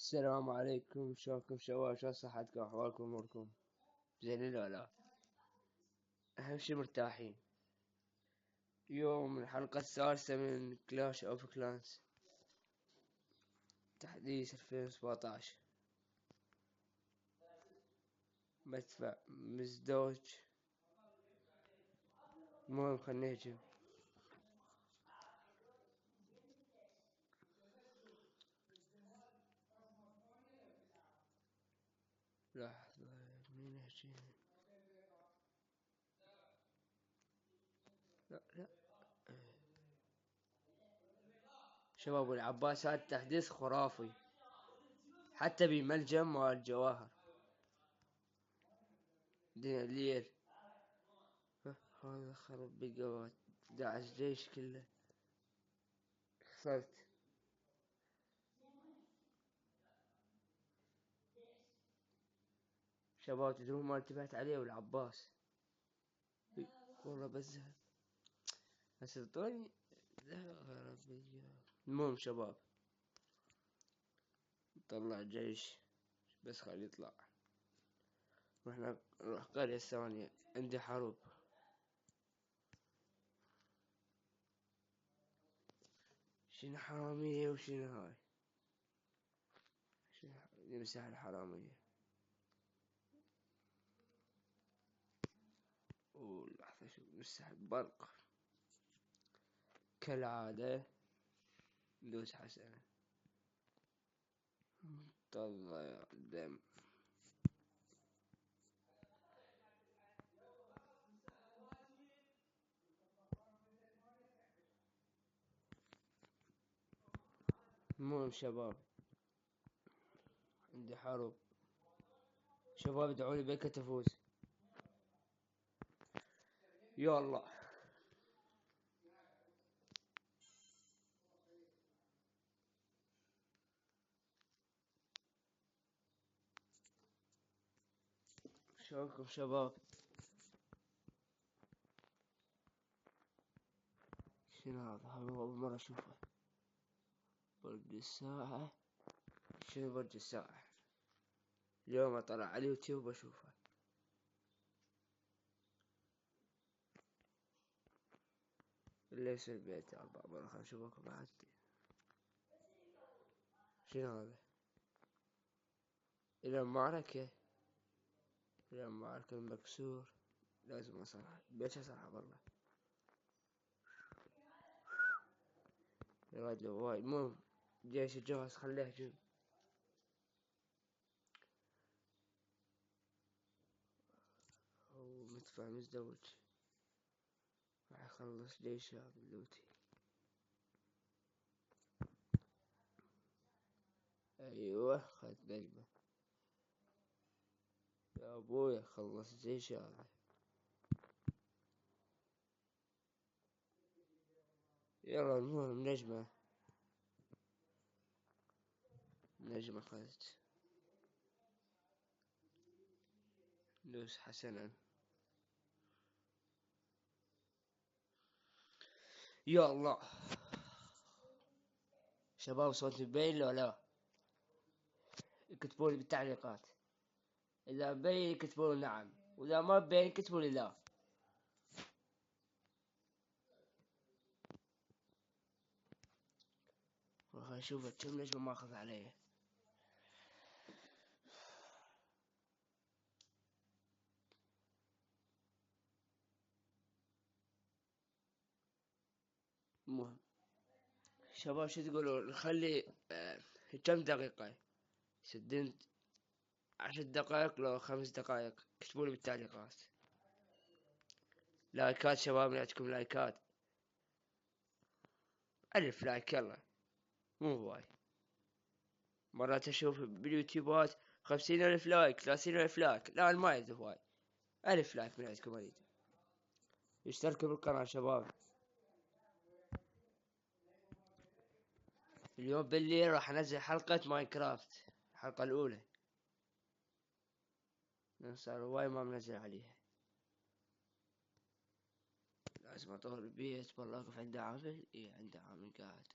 السلام عليكم، شلونكم شباب؟ شلون صحتكم؟ أحوالكم أموركم زينين ولا؟ أهم شي مرتاحين. يوم الحلقة الثالثة من كلاش أوف كلانس تحديث 2017. مدفع مزدوج. المهم خلنا نهجم. لحظة، مين يهجم؟ لا شباب، العباس هذا التحديث خرافي، حتى بملجم والجواهر دين الليل. هذا خرب بقوات 11 جيش كله. خسرت. شباب تدرون ما انتبهت عليه والعباس والله بزهق أسلطوني. المهم شباب، طلع جيش بس خليه يطلع. رحنا نروح قرية الثانية، عندي حرب. شنو حرامية وشنو هاي؟ شنو نمسح الحرامية. ولحظة شوف، نمسح البرق كالعادة. ندوس حسنة. طلع دم. المهم شباب، عندي حرب. شباب ادعوني بيكا تفوز. يلا. شلونكم شباب؟ شنو هذا؟ أول مرة أشوفه. برج الساعة. شنو برج الساعة؟ اليوم أطلع على اليوتيوب أشوفه. ليش البيت 4 مرة؟ خلنا نشوفكم بعد. شنو هذا؟ إلى المعركة. إلى المعركة المكسور. لازم أصلح بيش أصلح والله. يا رجل وايد. المهم جيش الجهاز خليه يهجم. ومدفع مزدوج راح يخلص جيش هذا اللوتي. أيوه خذ نجمة. يا أبوي خلص جيش هذا. يلا المهم نجمة. نجمة أخذت. دوس حسنا. يا الله. شباب صوتي مبين لو لا؟ اكتبوا لي بالتعليقات. إذا مبين اكتبوا لي نعم، وإذا ما مبين اكتبوا لي لا. راح أشوف كم نجمة ماخذ عليه. المهم شباب، شو تقولون؟ نخلي كم دقيقة؟ سدنت 10 دقائق لو 5 دقائق؟ اكتبوا لي بالتعليقات. لايكات شباب، نعطيكم لايكات. 1000 لايك يلا، مو هواي. مرات أشوف باليوتيوبات 50,000 لايك 30,000 لايك. لا ما يد هواي. 1000 لايك من عندكم أريد. اشتركوا بالقناة شباب. اليوم بالليل راح انزل حلقة ماينكرافت، الحلقة الأولى. صار هواي ما منزل عليها. لازم أطور البيت. والله أقف عنده عامل. إيه عنده عامل قاعد.